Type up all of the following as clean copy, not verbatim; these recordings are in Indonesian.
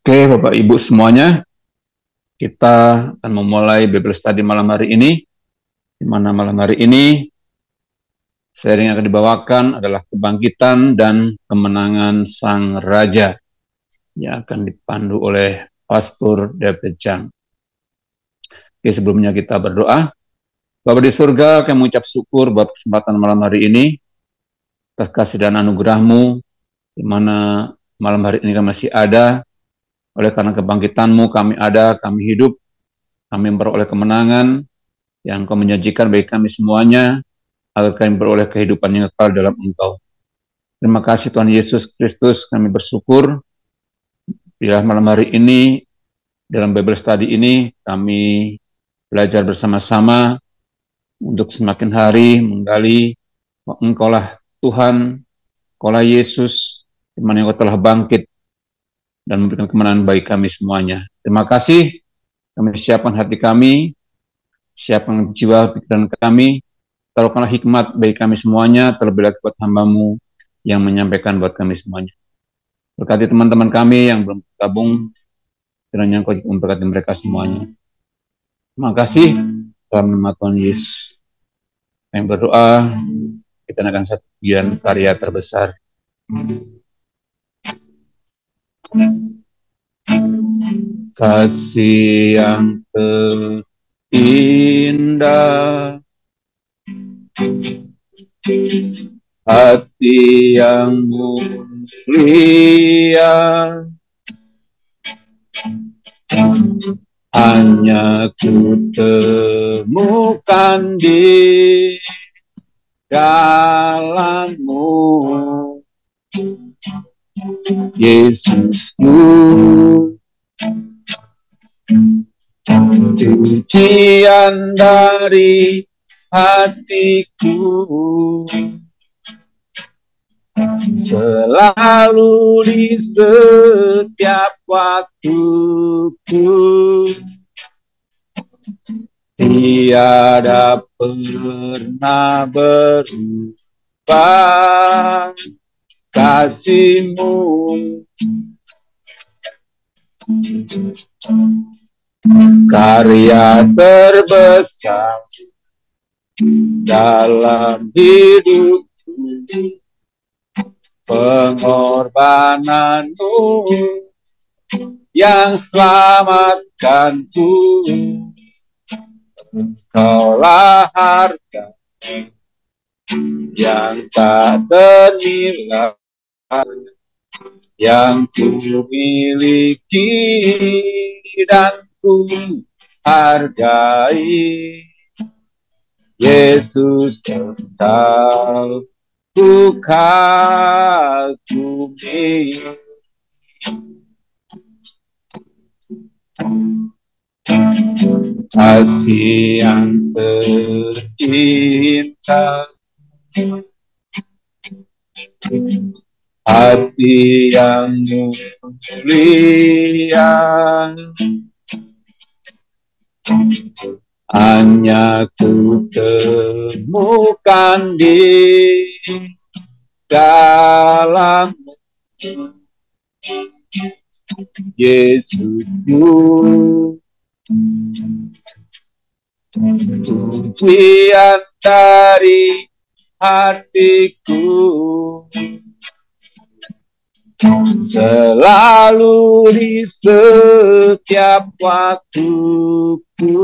Oke, Bapak Ibu semuanya, kita akan memulai Bible Study malam hari ini, di mana malam hari ini sharing yang akan dibawakan adalah kebangkitan dan kemenangan Sang Raja yang akan dipandu oleh Pastor David Chang. Oke, sebelumnya kita berdoa. Bapa di surga, kami mengucap syukur buat kesempatan malam hari ini, atas kasih dan anugerah-Mu, di mana malam hari ini kami masih ada. Oleh karena kebangkitan-Mu kami ada, kami hidup, kami memperoleh kemenangan yang Kau menyajikan bagi kami semuanya, agar kami beroleh kehidupan yang kekal dalam Engkau. Terima kasih Tuhan Yesus Kristus, kami bersyukur bila malam hari ini, dalam Bible Study ini, kami belajar bersama-sama untuk semakin hari menggali Engkaulah Tuhan, Engkaulah Yesus, di mana Engkau telah bangkit dan memberikan kemenangan bagi kami semuanya. Terima kasih, kami siapkan hati kami, siapkan jiwa pikiran kami, taruhkanlah hikmat bagi kami semuanya, terlebih lagi buat hamba-Mu yang menyampaikan buat kami semuanya. Berkati teman-teman kami yang belum bergabung, kiranya Engkau memberkati mereka semuanya. Terima kasih, dalam nama Tuhan Yesus. Kami berdoa, kita akan satu bagian karya terbesar. Kasih yang terindah, hati yang mulia, hanya ku temukan di dalam-Mu, Yesusku. Pujian dari hatiku selalu di setiap waktuku, tiada pernah berubah kasih-Mu. Karya terbesar dalam hidupku, pengorbanan-Mu yang selamatkanku. Engkaulah harta yang tak ternilai, yang ku miliki dan ku hargai. Yesus, Engkau ku kagumi. Kasih yang terindah, hati yang mulia, hanya ku temukan di dalam-Mu, Yesusku. Pujian dari hatiku selalu di setiap waktuku,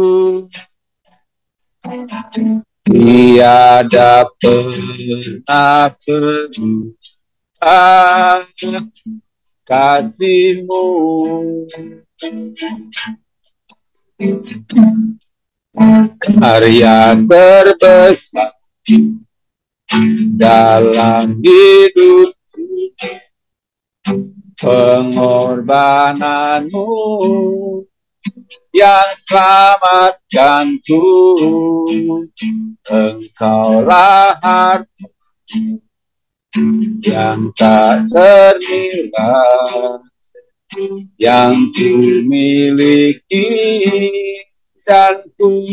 tiada pernah berubah kasih-Mu. Karya terbesar dalam hidupku, pengorbanan-Mu yang selamatkanku. Engkaulah harta yang tak ternilai, yang ku miliki dan ku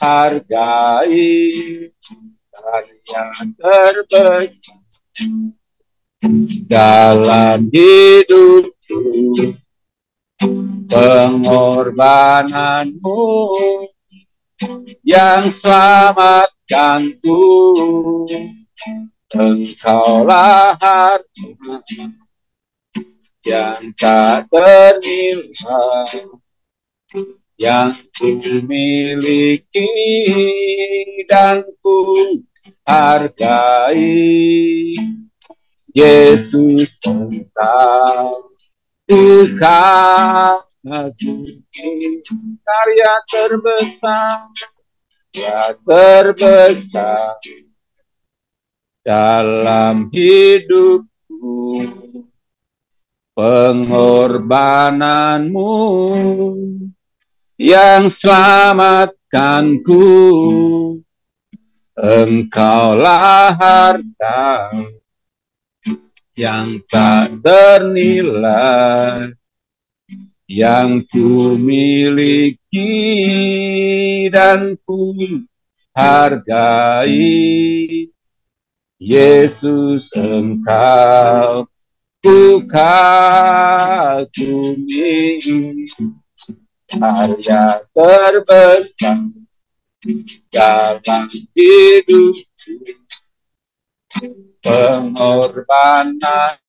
hargai. Karya terbesar dalam hidupku, pengorbananmu yang selamatkanku. Engkaulah harta yang tak ternilai yang ku miliki dan ku hargai. Yesus, Engkau ku kagumi. Karya terbesar dalam hidupku, pengorbananmu yang selamatkanku. Engkaulah harta yang tak ternilai yang ku miliki dan ku hargai. Yesus, Engkau ku kagumi. Karya terbesar dalam hidupku, pengorbanan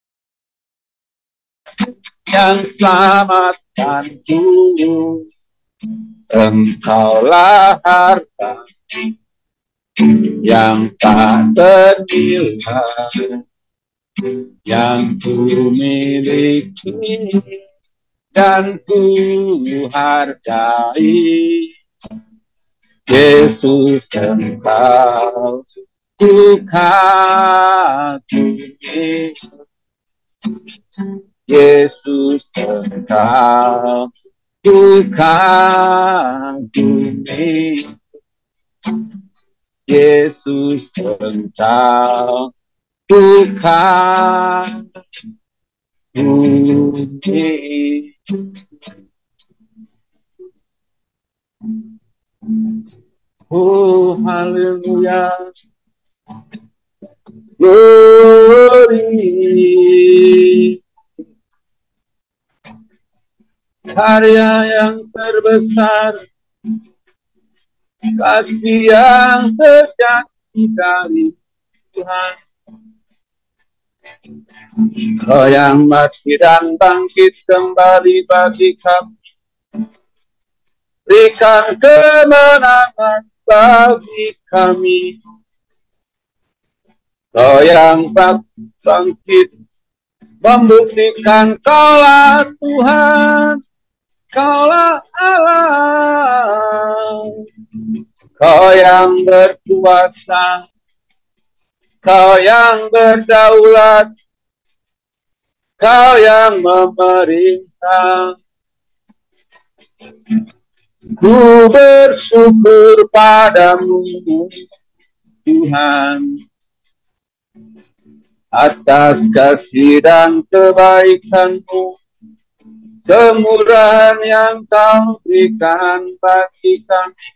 yang selamatkanku. Engkaulah harta yang tak ternilai yang ku miliki dan ku hargai. Yesus, Engkau ku kagumi. Yesus, Engkau ku kagumi. Yesus, Engkau ku kagumi. Oh, haleluya. Glory. Karya yang terbesar, kasih yang sejati dari Tuhan. Kau yang mati dan bangkit kembali bagi kami, berikan kemenangan bagi kami. Kau yang bangkit membuktikan Kaulah Tuhan, Kaulah Allah. Kau yang berkuasa, Kau yang berdaulat, Kau yang memerintah. Ku bersyukur padamu, Tuhan, atas kasih dan kebaikan-Mu, kemurahan yang Kau berikan bagi kami.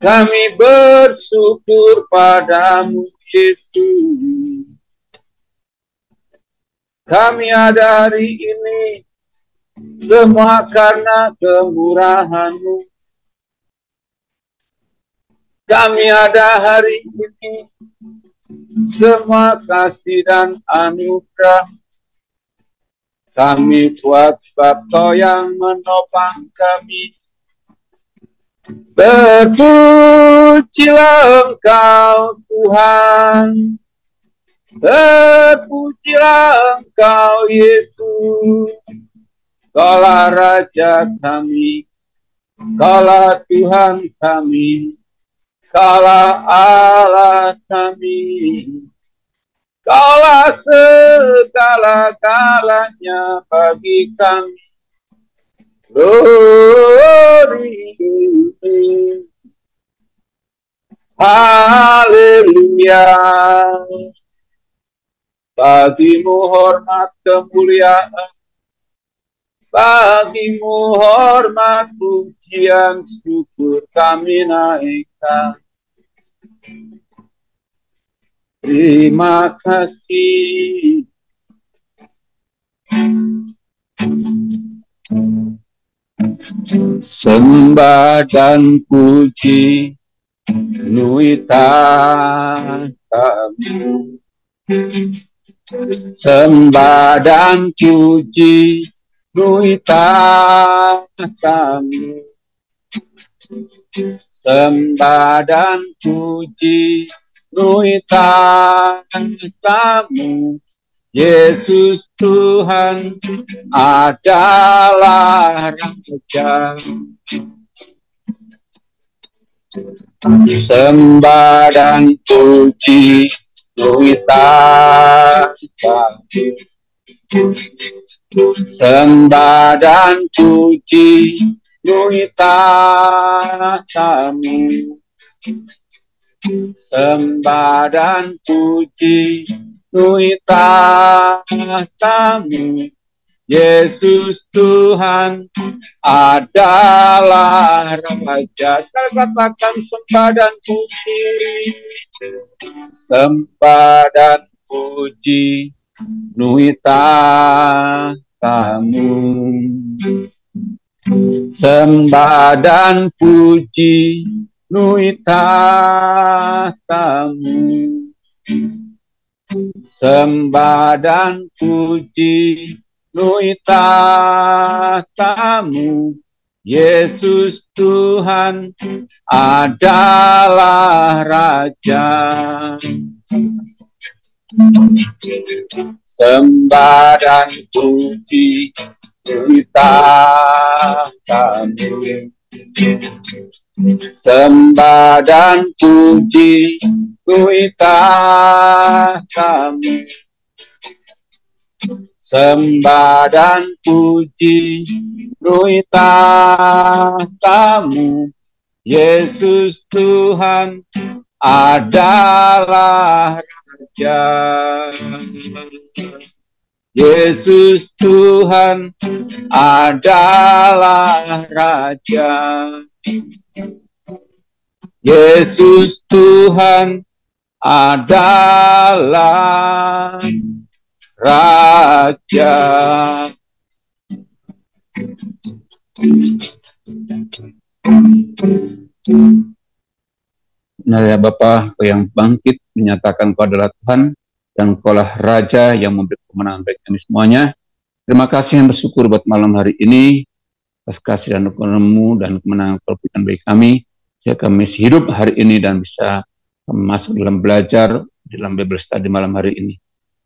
Kami bersyukur padamu, Yesus. Kami ada hari ini semua karena kemurahan-Mu. Kami ada hari ini semua kasih dan anugerah. Kami kuat sebab Kau yang menopang kami. Terpujilah Engkau Tuhan, terpujilah Engkau Yesus. Kaulah Raja kami, Kaulah Tuhan kami, Kaulah Allah kami. Kaulah segala-galanya bagi kami. Glory, haleluya. Bagimu hormat kemuliaan, bagimu hormat pujian syukur kami naikkan. Terima kasih Sembah dan puji nuita kami. Sembah dan puji nuita kami. Sembah dan puji nuita kami. Yesus Tuhan adalah Raja. Sembah dan puji nuita kami. Sembah dan puji nuita kami. Sembah dan puji nuita kami. Yesus Tuhan adalah Raja. Sekali katakan sembah dan puji. Sembah dan puji nuita kamu. Sembah dan puji nuita kamu. Sembah dan puji nuita kamu. Yesus Tuhan adalah Raja. Sembah dan puji nuita kamu. Sembah dan puji nuita kamu. Sembah dan puji nuita kamu. Yesus Tuhan adalah Raja. Yesus Tuhan adalah Raja. Yesus Tuhan adalah Raja. Nah ya Bapa, Kau yang bangkit menyatakan Kau adalah Tuhan dan Kau lah Raja yang memberi kemenangan bagi kami semuanya. Terima kasih yang bersyukur buat malam hari ini atas kasih dan dukungan-Mu dan kemenangan Kau berikan bagi kami. Jika kami masih hidup hari ini dan bisa masuk dalam belajar dalam Bible Study malam hari ini.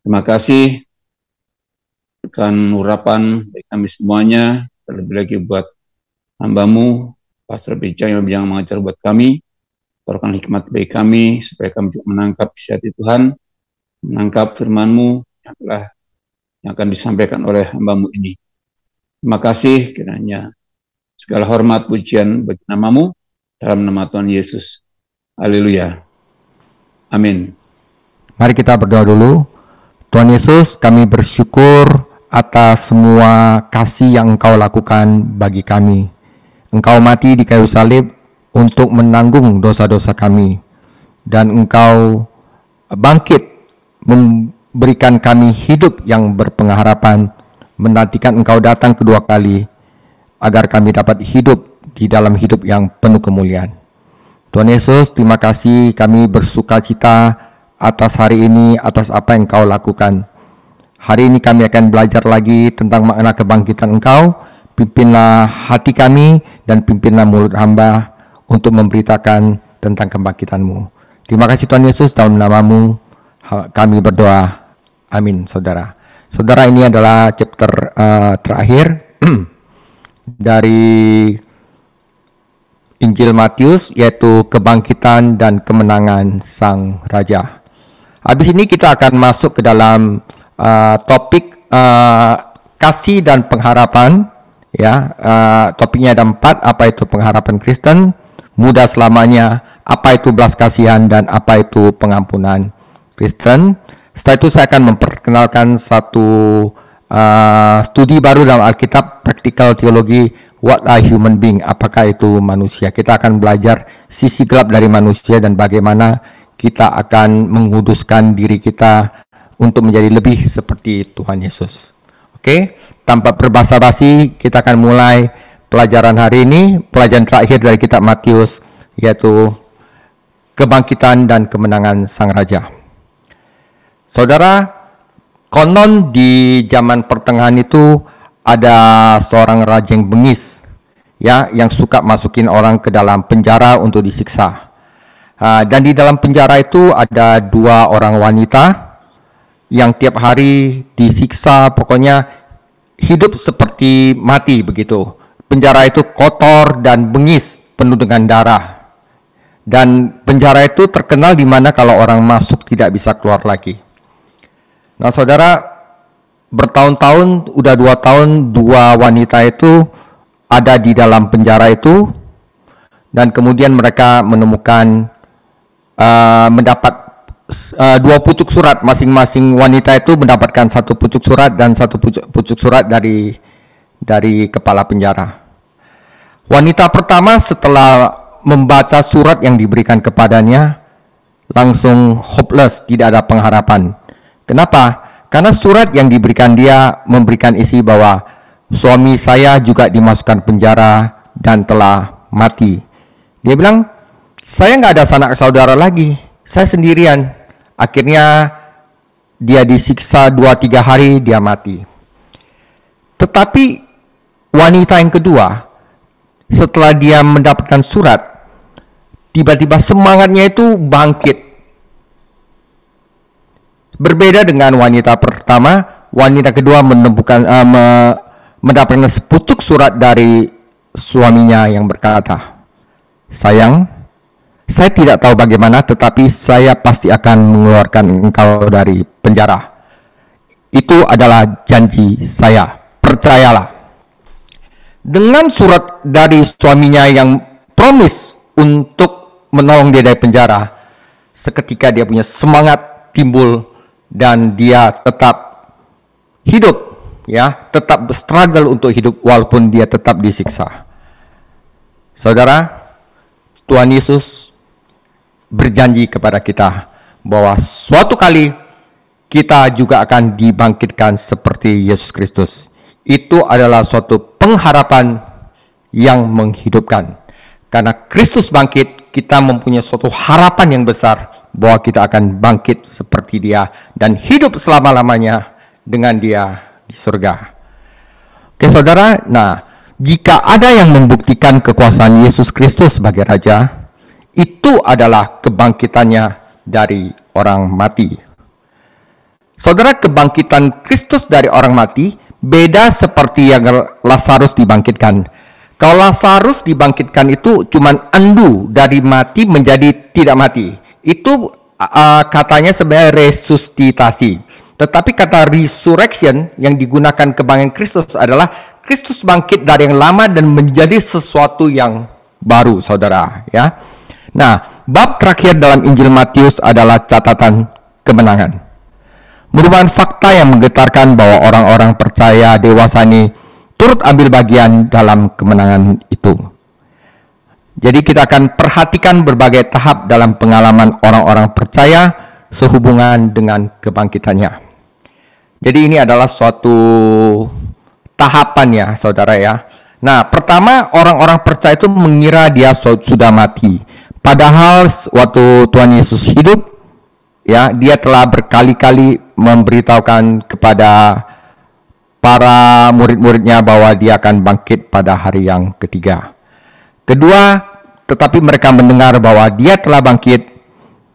Terima kasih berikan urapan bagi kami semuanya, terlebih lagi buat hamba-Mu, Pastor Bijang yang mengajar buat kami. Berikan hikmat bagi kami, supaya kami juga menangkap isi hati Tuhan, menangkap firman-Mu yang akan disampaikan oleh hamba-Mu ini. Terima kasih, kiranya segala hormat pujian bagi nama-Mu, dalam nama Tuhan Yesus. Haleluya. Amin. Mari kita berdoa dulu. Tuhan Yesus, kami bersyukur atas semua kasih yang Engkau lakukan bagi kami. Engkau mati di kayu salib untuk menanggung dosa-dosa kami, dan Engkau bangkit memberikan kami hidup yang berpengharapan, menantikan Engkau datang kedua kali, agar kami dapat hidup di dalam hidup yang penuh kemuliaan. Tuhan Yesus, terima kasih, kami bersuka cita atas hari ini, atas apa yang Engkau lakukan. Hari ini kami akan belajar lagi tentang makna kebangkitan Engkau. Pimpinlah hati kami dan pimpinlah mulut hamba untuk memberitakan tentang kebangkitan-Mu. Terima kasih Tuhan Yesus, dalam nama-Mu kami berdoa. Amin, saudara. Saudara, ini adalah chapter terakhir dari Injil Matius, yaitu kebangkitan dan kemenangan Sang Raja. Habis ini kita akan masuk ke dalam topik kasih dan pengharapan. Ya, topiknya ada 4, apa itu pengharapan Kristen, muda selamanya, apa itu belas kasihan, dan apa itu pengampunan Kristen. Setelah itu saya akan memperkenalkan satu studi baru dalam Alkitab, Practical Theology, What are Human Being, apakah itu manusia. Kita akan belajar sisi gelap dari manusia dan bagaimana kita akan menguduskan diri kita untuk menjadi lebih seperti Tuhan Yesus. Oke, tanpa berbasa-basi kita akan mulai pelajaran hari ini, pelajaran terakhir dari kitab Matius, yaitu kebangkitan dan kemenangan Sang Raja. Saudara, konon di zaman pertengahan itu ada seorang raja yang bengis, ya, yang suka masukin orang ke dalam penjara untuk disiksa. Dan di dalam penjara itu ada 2 orang wanita yang tiap hari disiksa, pokoknya hidup seperti mati begitu. Penjara itu kotor dan bengis, penuh dengan darah. Dan penjara itu terkenal di mana kalau orang masuk tidak bisa keluar lagi. Nah, saudara, bertahun-tahun, udah 2 tahun, 2 wanita itu ada di dalam penjara itu, dan kemudian mereka menemukan mendapat 2 pucuk surat. Masing-masing wanita itu mendapatkan 1 pucuk surat dan 1 pucuk surat dari kepala penjara. Wanita pertama setelah membaca surat yang diberikan kepadanya langsung hopeless, tidak ada pengharapan. Kenapa? Karena surat yang diberikan dia memberikan isi bahwa suami saya juga dimasukkan penjara dan telah mati. Dia bilang, saya nggak ada sanak saudara lagi, saya sendirian. Akhirnya dia disiksa 2-3 hari, dia mati. Tetapi wanita yang kedua, setelah dia mendapatkan surat, tiba-tiba semangatnya itu bangkit. Berbeda dengan wanita pertama, wanita kedua mendapatkan sepucuk surat dari suaminya yang berkata, sayang, saya tidak tahu bagaimana, tetapi saya pasti akan mengeluarkan engkau dari penjara. Itu adalah janji saya, percayalah. Dengan surat dari suaminya yang promise untuk menolong dia dari penjara, seketika dia punya semangat timbul dan dia tetap hidup, ya, tetap struggle untuk hidup walaupun dia tetap disiksa. Saudara, Tuhan Yesus berjanji kepada kita bahwa suatu kali kita juga akan dibangkitkan seperti Yesus Kristus. Itu adalah suatu pengharapan yang menghidupkan. Karena Kristus bangkit, kita mempunyai suatu harapan yang besar bahwa kita akan bangkit seperti Dia dan hidup selama-lamanya dengan Dia di surga. Oke, saudara, nah, jika ada yang membuktikan kekuasaan Yesus Kristus sebagai Raja, itu adalah kebangkitannya dari orang mati. Saudara, kebangkitan Kristus dari orang mati beda seperti yang Lazarus dibangkitkan. Kalau Lazarus dibangkitkan itu cuman andu dari mati menjadi tidak mati. Itu katanya sebenarnya resusitasi. Tetapi kata resurrection yang digunakan kebangkitan Kristus adalah Kristus bangkit dari yang lama dan menjadi sesuatu yang baru, saudara, ya. Nah, bab terakhir dalam Injil Matius adalah catatan kemenangan. Merupakan fakta yang menggetarkan bahwa orang-orang percaya dewasa ini turut ambil bagian dalam kemenangan itu. Jadi kita akan perhatikan berbagai tahap dalam pengalaman orang-orang percaya sehubungan dengan kebangkitannya. Jadi ini adalah suatu tahapan ya, saudara ya. Nah, pertama, orang-orang percaya itu mengira dia sudah mati. Padahal waktu Tuhan Yesus hidup, ya, dia telah berkali-kali memberitahukan kepada para murid-muridnya bahwa dia akan bangkit pada hari yang ketiga. Kedua, tetapi mereka mendengar bahwa dia telah bangkit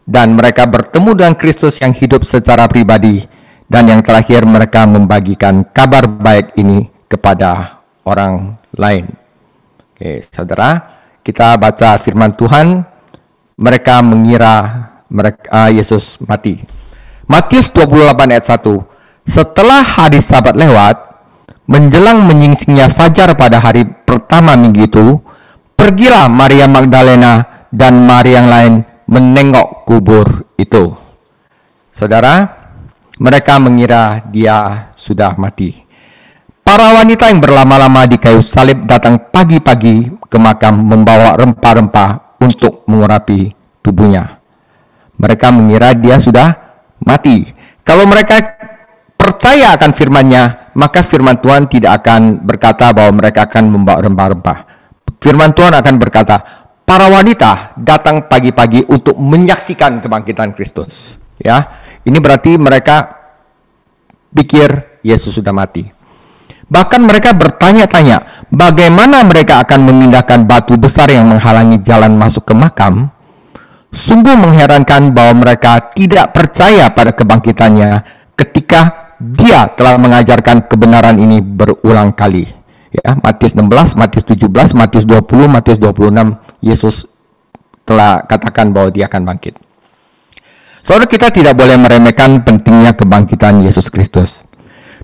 dan mereka bertemu dengan Kristus yang hidup secara pribadi, dan yang terakhir mereka membagikan kabar baik ini kepada orang lain. Oke, saudara, kita baca firman Tuhan. Mereka mengira Yesus mati. Matius 28 ayat 1. Setelah hari Sabat lewat, menjelang menyingsingnya fajar pada hari pertama minggu itu, pergilah Maria Magdalena dan Maria yang lain menengok kubur itu. Saudara, mereka mengira dia sudah mati. Para wanita yang berlama-lama di kayu salib datang pagi-pagi ke makam membawa rempah-rempah untuk mengurapi tubuhnya. Mereka mengira dia sudah mati. Kalau mereka percaya akan firman-Nya, maka firman Tuhan tidak akan berkata bahwa mereka akan membawa rempah-rempah. Firman Tuhan akan berkata, para wanita datang pagi-pagi untuk menyaksikan kebangkitan Kristus. Ya, ini berarti mereka pikir Yesus sudah mati. Bahkan mereka bertanya-tanya, bagaimana mereka akan memindahkan batu besar yang menghalangi jalan masuk ke makam? Sungguh mengherankan bahwa mereka tidak percaya pada kebangkitannya ketika dia telah mengajarkan kebenaran ini berulang kali. Ya, Matius 16, Matius 17, Matius 20, Matius 26, Yesus telah katakan bahwa dia akan bangkit. Saudara, kita tidak boleh meremehkan pentingnya kebangkitan Yesus Kristus.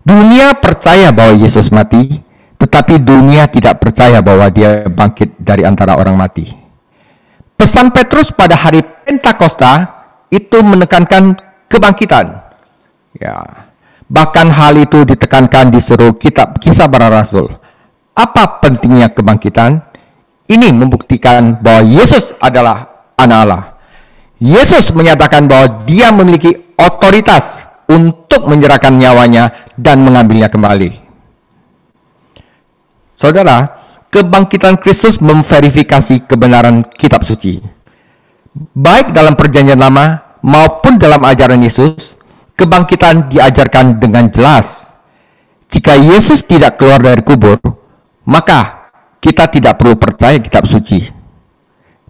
Dunia percaya bahwa Yesus mati, tetapi dunia tidak percaya bahwa dia bangkit dari antara orang mati. Pesan Petrus pada hari Pentakosta itu menekankan kebangkitan. Ya, bahkan hal itu ditekankan di seluruh kitab Kisah Para Rasul. Apa pentingnya kebangkitan? Ini membuktikan bahwa Yesus adalah Anak Allah. Yesus menyatakan bahwa dia memiliki otoritas untuk menyerahkan nyawanya dan mengambilnya kembali. Saudara, kebangkitan Kristus memverifikasi kebenaran kitab suci. Baik dalam perjanjian lama maupun dalam ajaran Yesus, kebangkitan diajarkan dengan jelas. Jika Yesus tidak keluar dari kubur, maka kita tidak perlu percaya kitab suci.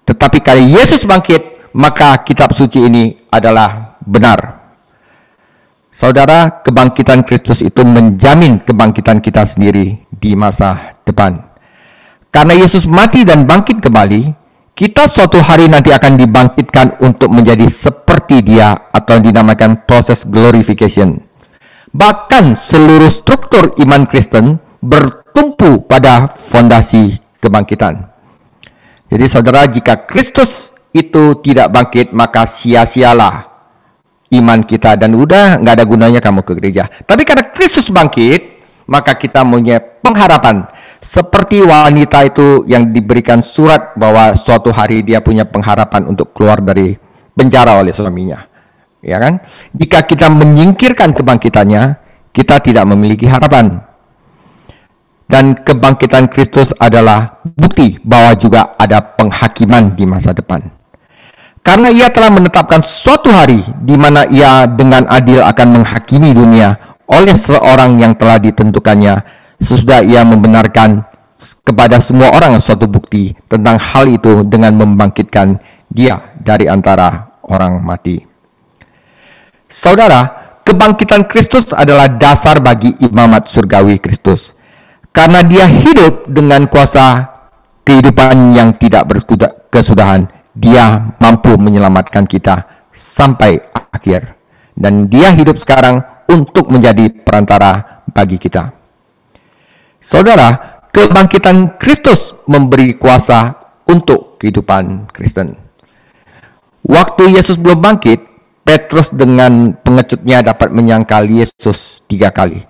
Tetapi kalau Yesus bangkit, maka kitab suci ini adalah benar. Saudara, kebangkitan Kristus itu menjamin kebangkitan kita sendiri di masa depan. Karena Yesus mati dan bangkit kembali, kita suatu hari nanti akan dibangkitkan untuk menjadi seperti dia atau dinamakan proses glorification. Bahkan seluruh struktur iman Kristen bertumpu pada fondasi kebangkitan. Jadi saudara, jika Kristus itu tidak bangkit, maka sia-sialah iman kita dan udah nggak ada gunanya kamu ke gereja. Tapi karena Kristus bangkit, maka kita punya pengharapan. Seperti wanita itu yang diberikan surat bahwa suatu hari dia punya pengharapan untuk keluar dari penjara oleh suaminya. Ya kan? Jika kita menyingkirkan kebangkitannya, kita tidak memiliki harapan. Dan kebangkitan Kristus adalah bukti bahwa juga ada penghakiman di masa depan. Karena ia telah menetapkan suatu hari di mana ia dengan adil akan menghakimi dunia oleh seorang yang telah ditentukannya, sesudah ia membenarkan kepada semua orang suatu bukti tentang hal itu dengan membangkitkan dia dari antara orang mati. Saudara, kebangkitan Kristus adalah dasar bagi imamat surgawi Kristus. Karena dia hidup dengan kuasa kehidupan yang tidak berkesudahan, dia mampu menyelamatkan kita sampai akhir. Dan dia hidup sekarang untuk menjadi perantara bagi kita. Saudara, kebangkitan Kristus memberi kuasa untuk kehidupan Kristen. Waktu Yesus belum bangkit, Petrus dengan pengecutnya dapat menyangkal Yesus 3 kali.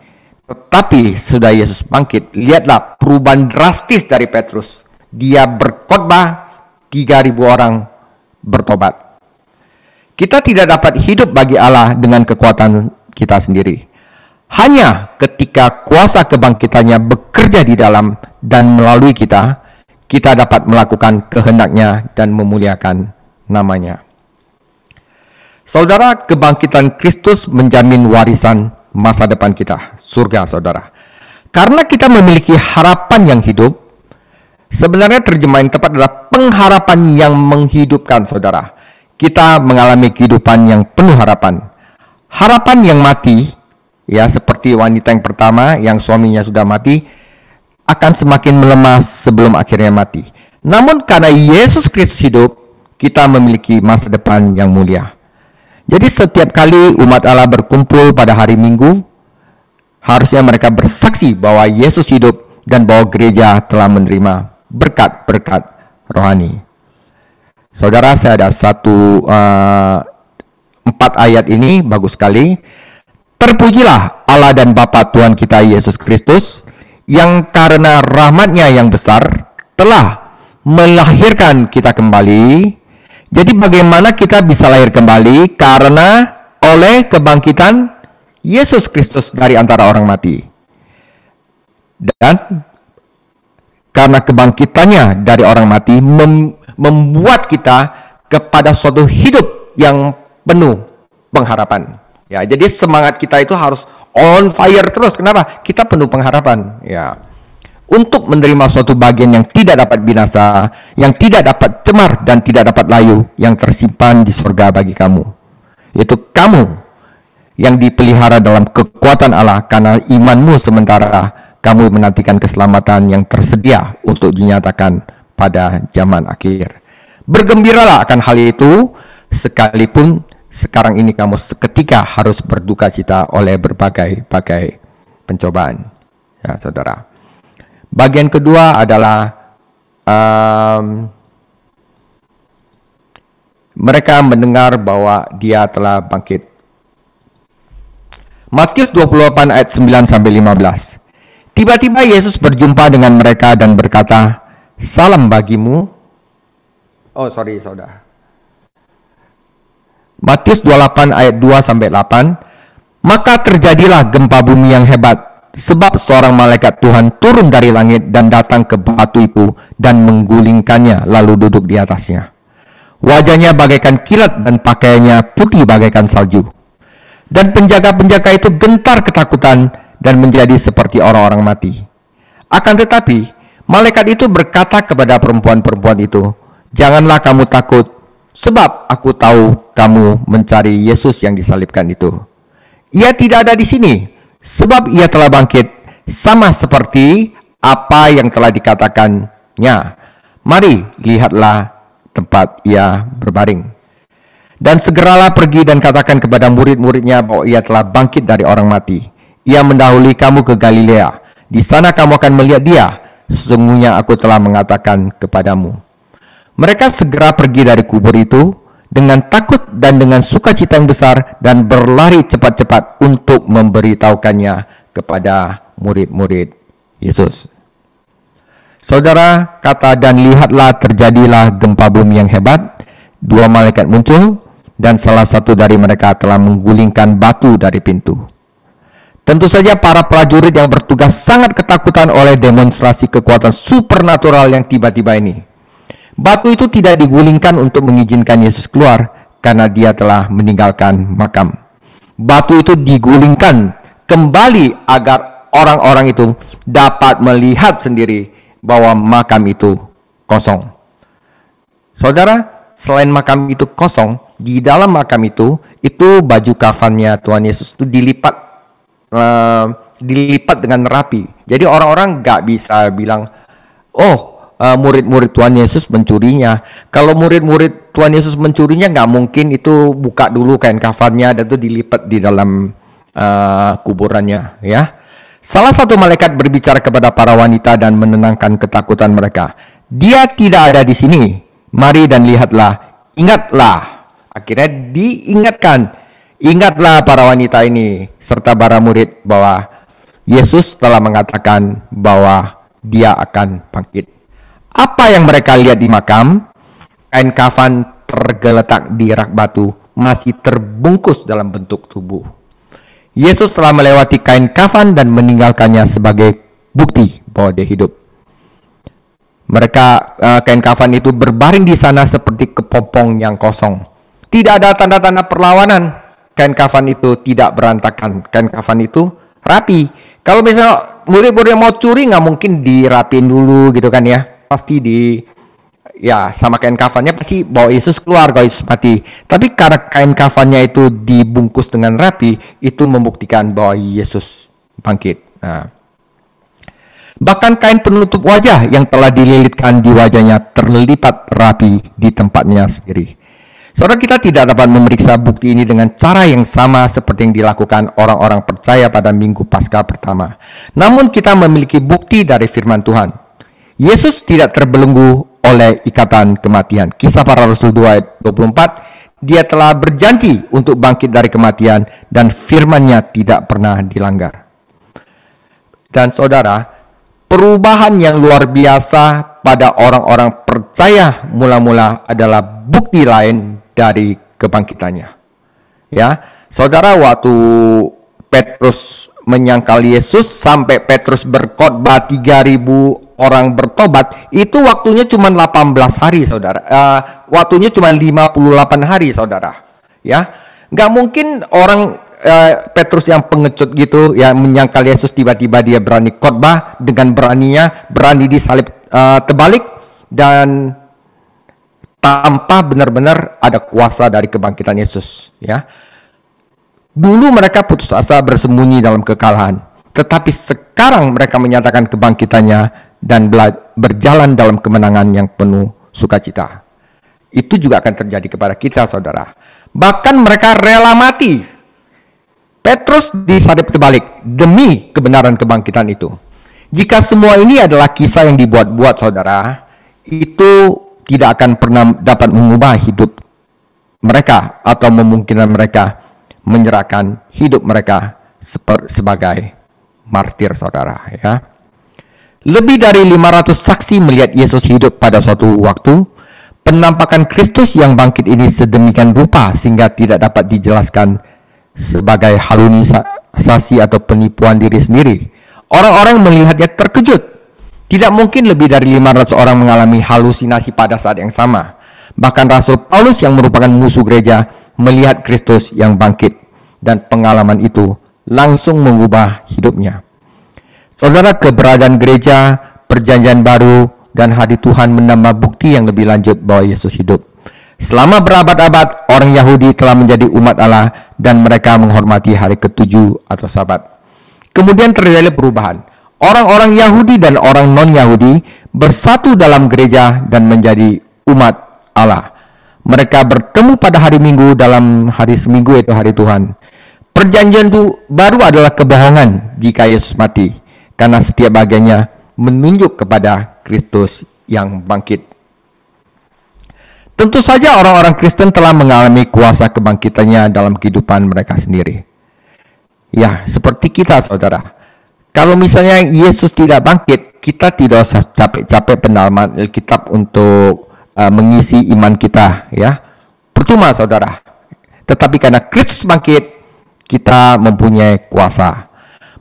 Tetapi sudah Yesus bangkit, lihatlah perubahan drastis dari Petrus. Dia berkhotbah, 3.000 orang bertobat. Kita tidak dapat hidup bagi Allah dengan kekuatan kita sendiri. Hanya ketika kuasa kebangkitannya bekerja di dalam dan melalui kita, kita dapat melakukan kehendaknya dan memuliakan namanya. Saudara, kebangkitan Kristus menjamin warisan masa depan kita, surga saudara. Karena kita memiliki harapan yang hidup, sebenarnya terjemahan yang tepat adalah pengharapan yang menghidupkan saudara. Kita mengalami kehidupan yang penuh harapan. Harapan yang mati, ya seperti wanita yang pertama yang suaminya sudah mati, akan semakin melemah sebelum akhirnya mati. Namun karena Yesus Kristus hidup, kita memiliki masa depan yang mulia. Jadi setiap kali umat Allah berkumpul pada hari Minggu, harusnya mereka bersaksi bahwa Yesus hidup dan bahwa gereja telah menerima berkat-berkat rohani. Saudara, saya ada 4 ayat ini, bagus sekali. Terpujilah Allah dan Bapa Tuhan kita Yesus Kristus, yang karena rahmat-Nya yang besar telah melahirkan kita kembali. Jadi bagaimana kita bisa lahir kembali? Karena oleh kebangkitan Yesus Kristus dari antara orang mati. Dan karena kebangkitannya dari orang mati membuat kita kepada suatu hidup yang penuh pengharapan. Ya, jadi semangat kita itu harus on fire terus. Kenapa? Kita penuh pengharapan. Ya, untuk menerima suatu bagian yang tidak dapat binasa, yang tidak dapat cemar dan tidak dapat layu, yang tersimpan di surga bagi kamu. Itu kamu yang dipelihara dalam kekuatan Allah karena imanmu, sementara kamu menantikan keselamatan yang tersedia untuk dinyatakan pada zaman akhir. Bergembiralah akan hal itu, sekalipun sekarang ini kamu seketika harus berduka cita oleh berbagai pencobaan. Ya, saudara. Bagian kedua adalah mereka mendengar bahwa dia telah bangkit. Matius 28 ayat 9 sampai 15. Tiba-tiba Yesus berjumpa dengan mereka dan berkata, "Salam bagimu." Saudara. Matius 28 ayat 2 sampai 8. Maka terjadilah gempa bumi yang hebat, sebab seorang malaikat Tuhan turun dari langit dan datang ke batu itu dan menggulingkannya, lalu duduk di atasnya. Wajahnya bagaikan kilat dan pakaiannya putih bagaikan salju. Dan penjaga-penjaga itu gentar ketakutan dan menjadi seperti orang-orang mati. Akan tetapi, malaikat itu berkata kepada perempuan-perempuan itu, "Janganlah kamu takut, sebab aku tahu kamu mencari Yesus yang disalibkan itu. Ia tidak ada di sini, sebab ia telah bangkit, sama seperti apa yang telah dikatakannya. Mari, lihatlah tempat ia berbaring. Dan segeralah pergi dan katakan kepada murid-muridnya bahwa ia telah bangkit dari orang mati. Ia mendahului kamu ke Galilea. Di sana kamu akan melihat dia. Sesungguhnya aku telah mengatakan kepadamu." Mereka segera pergi dari kubur itu dengan takut dan dengan sukacita yang besar dan berlari cepat-cepat untuk memberitahukannya kepada murid-murid Yesus. Saudara, kata "dan lihatlah terjadilah gempa bumi yang hebat." Dua malaikat muncul dan salah satu dari mereka telah menggulingkan batu dari pintu. Tentu saja para prajurit yang bertugas sangat ketakutan oleh demonstrasi kekuatan supernatural yang tiba-tiba ini. Batu itu tidak digulingkan untuk mengizinkan Yesus keluar karena dia telah meninggalkan makam. Batu itu digulingkan kembali agar orang-orang itu dapat melihat sendiri bahwa makam itu kosong. Saudara, selain makam itu kosong, di dalam makam itu baju kafannya Tuhan Yesus itu dilipat dengan rapi. Jadi orang-orang nggak bisa bilang, murid-murid Tuhan Yesus mencurinya. Kalau murid-murid Tuhan Yesus mencurinya, nggak mungkin itu buka dulu kain kafannya dan itu dilipat di dalam kuburannya. Ya, salah satu malaikat berbicara kepada para wanita dan menenangkan ketakutan mereka. "Dia tidak ada di sini. Mari dan lihatlah. Ingatlah." Akhirnya diingatkan. Ingatlah para wanita ini serta para murid bahwa Yesus telah mengatakan bahwa dia akan bangkit. Apa yang mereka lihat di makam? Kain kafan tergeletak di rak batu, masih terbungkus dalam bentuk tubuh. Yesus telah melewati kain kafan dan meninggalkannya sebagai bukti bahwa dia hidup. Kain kafan itu berbaring di sana seperti kepompong yang kosong. Tidak ada tanda-tanda perlawanan. Kain kafan itu tidak berantakan. Kain kafan itu rapi. Kalau misalnya murid-murid mau curi, nggak mungkin dirapin dulu gitu kan ya. Pasti sama kain kafannya pasti bawa Yesus keluar kalau Yesus mati. Tapi karena kain kafannya itu dibungkus dengan rapi, itu membuktikan bahwa Yesus bangkit. Nah, bahkan kain penutup wajah yang telah dililitkan di wajahnya terlipat rapi di tempatnya sendiri. Saudara, kita tidak dapat memeriksa bukti ini dengan cara yang sama seperti yang dilakukan orang-orang percaya pada Minggu Paskah pertama. Namun kita memiliki bukti dari firman Tuhan. Yesus tidak terbelenggu oleh ikatan kematian. Kisah Para Rasul 2 ayat 24, dia telah berjanji untuk bangkit dari kematian dan firman-Nya tidak pernah dilanggar. Dan saudara, perubahan yang luar biasa pada orang-orang percaya mula-mula adalah bukti lain dari kebangkitannya. Ya, saudara, waktu Petrus menyangkal Yesus sampai Petrus berkhotbah 3.000 orang bertobat, itu waktunya cuma 18 hari, saudara. Waktunya cuma 58 hari, saudara. Ya, nggak mungkin orang Petrus yang pengecut gitu, ya, menyangkal Yesus, tiba-tiba dia berani khotbah dengan beraninya, berani disalib terbalik, dan tanpa benar-benar ada kuasa dari kebangkitan Yesus. Ya, dulu mereka putus asa, bersembunyi dalam kekalahan, tetapi sekarang mereka menyatakan kebangkitannya dan berjalan dalam kemenangan yang penuh sukacita. Itu juga akan terjadi kepada kita, saudara. Bahkan mereka rela mati. Petrus disalib terbalik demi kebenaran kebangkitan itu. Jika semua ini adalah kisah yang dibuat-buat, saudara, itu tidak akan pernah dapat mengubah hidup mereka atau memungkinkan mereka menyerahkan hidup mereka sebagai martir, saudara. Ya. Lebih dari 500 saksi melihat Yesus hidup pada suatu waktu. Penampakan Kristus yang bangkit ini sedemikian rupa sehingga tidak dapat dijelaskan sebagai halusinasi atau penipuan diri sendiri. Orang-orang melihatnya terkejut. Tidak mungkin lebih dari 500 orang mengalami halusinasi pada saat yang sama. Bahkan Rasul Paulus yang merupakan musuh gereja melihat Kristus yang bangkit, dan pengalaman itu langsung mengubah hidupnya. Saudara, keberadaan gereja, perjanjian baru, dan hari Tuhan menambah bukti yang lebih lanjut bahwa Yesus hidup. Selama berabad-abad, orang Yahudi telah menjadi umat Allah dan mereka menghormati hari ke-7 atau Sabat. Kemudian terjadi perubahan. Orang-orang Yahudi dan orang non-Yahudi bersatu dalam gereja dan menjadi umat Allah. Mereka bertemu pada hari Minggu dalam hari seminggu, yaitu hari Tuhan. Perjanjian itu baru adalah kebohongan jika Yesus mati, karena setiap bagiannya menunjuk kepada Kristus yang bangkit. Tentu saja orang-orang Kristen telah mengalami kuasa kebangkitannya dalam kehidupan mereka sendiri. Ya, seperti kita, saudara. Kalau misalnya Yesus tidak bangkit, kita tidak usah capek-capek pendalaman Alkitab untuk mengisi iman kita, ya. Percuma, saudara. Tetapi karena Kristus bangkit, kita mempunyai kuasa.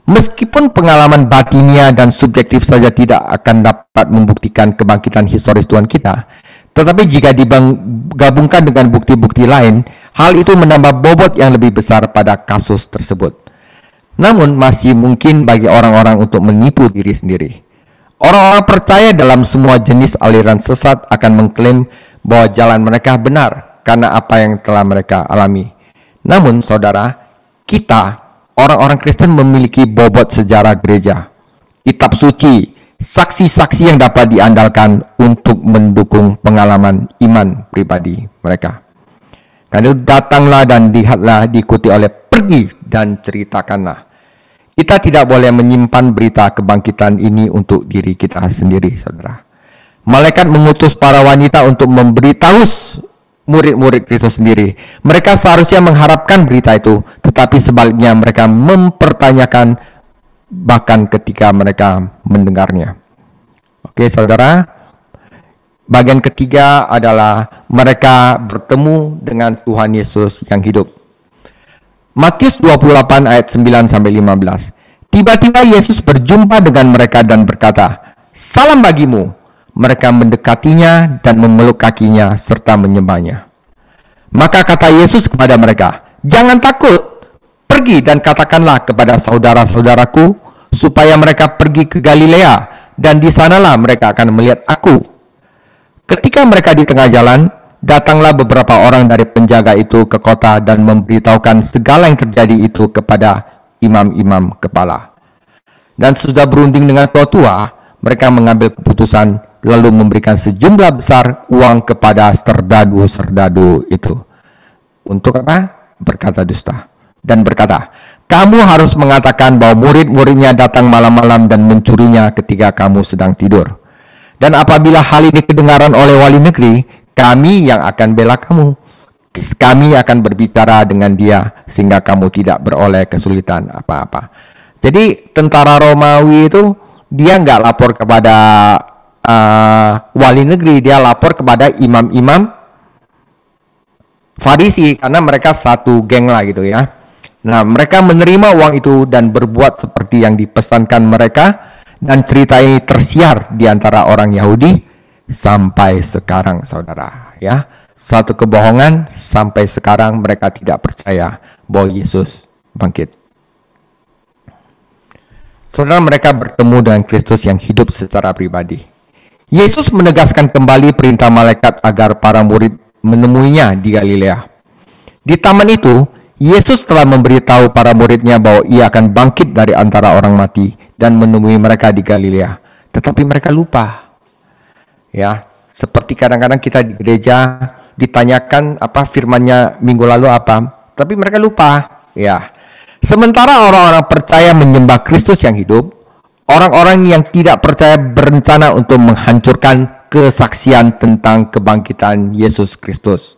Meskipun pengalaman batinnya dan subjektif saja tidak akan dapat membuktikan kebangkitan historis Tuhan kita, tetapi jika digabungkan dengan bukti-bukti lain, hal itu menambah bobot yang lebih besar pada kasus tersebut. Namun masih mungkin bagi orang-orang untuk menipu diri sendiri. Orang-orang percaya dalam semua jenis aliran sesat akan mengklaim bahwa jalan mereka benar karena apa yang telah mereka alami. Namun, saudara, kita orang-orang Kristen memiliki bobot sejarah gereja, kitab suci, saksi-saksi yang dapat diandalkan untuk mendukung pengalaman iman pribadi mereka. Karena datanglah dan lihatlah, diikuti oleh pergi dan ceritakanlah. Kita tidak boleh menyimpan berita kebangkitan ini untuk diri kita sendiri, saudara. Malaikat mengutus para wanita untuk memberitahu murid-murid Kristus sendiri. Mereka seharusnya mengharapkan berita itu, tetapi sebaliknya mereka mempertanyakan bahkan ketika mereka mendengarnya. Oke, saudara. Bagian ketiga adalah mereka bertemu dengan Tuhan Yesus yang hidup. Matius 28 ayat 9-15. Tiba-tiba Yesus berjumpa dengan mereka dan berkata, "Salam bagimu." Mereka mendekatinya dan memeluk kakinya serta menyembahnya. Maka kata Yesus kepada mereka, "Jangan takut, pergi dan katakanlah kepada saudara-saudaraku supaya mereka pergi ke Galilea, dan di sanalah mereka akan melihat aku." Ketika mereka di tengah jalan, datanglah beberapa orang dari penjaga itu ke kota dan memberitahukan segala yang terjadi itu kepada imam-imam kepala. Dan sesudah berunding dengan tua-tua, mereka mengambil keputusan lalu memberikan sejumlah besar uang kepada serdadu-serdadu itu. Untuk apa? Berkata dusta. Dan berkata, "Kamu harus mengatakan bahwa murid-muridnya datang malam-malam dan mencurinya ketika kamu sedang tidur. Dan apabila hal ini kedengaran oleh wali negeri, kami yang akan bela kamu. Kami akan berbicara dengan dia sehingga kamu tidak beroleh kesulitan apa-apa." Jadi tentara Romawi itu dia nggak lapor kepada wali negeri, dia lapor kepada imam-imam Farisi karena mereka satu geng lah gitu ya. Nah, mereka menerima uang itu dan berbuat seperti yang dipesankan mereka, dan cerita ini tersiar di antara orang Yahudi sampai sekarang, saudara. Ya, satu kebohongan sampai sekarang mereka tidak percaya bahwa Yesus bangkit. Saudara, mereka bertemu dengan Kristus yang hidup secara pribadi. Yesus menegaskan kembali perintah malaikat agar para murid menemuinya di Galilea. Di taman itu, Yesus telah memberitahu para muridnya bahwa ia akan bangkit dari antara orang mati dan menemui mereka di Galilea. Tetapi mereka lupa. Ya, seperti kadang-kadang kita di gereja ditanyakan apa firmannya minggu lalu apa, tapi mereka lupa. Ya. Sementara orang-orang percaya menyembah Kristus yang hidup, orang-orang yang tidak percaya berencana untuk menghancurkan kesaksian tentang kebangkitan Yesus Kristus.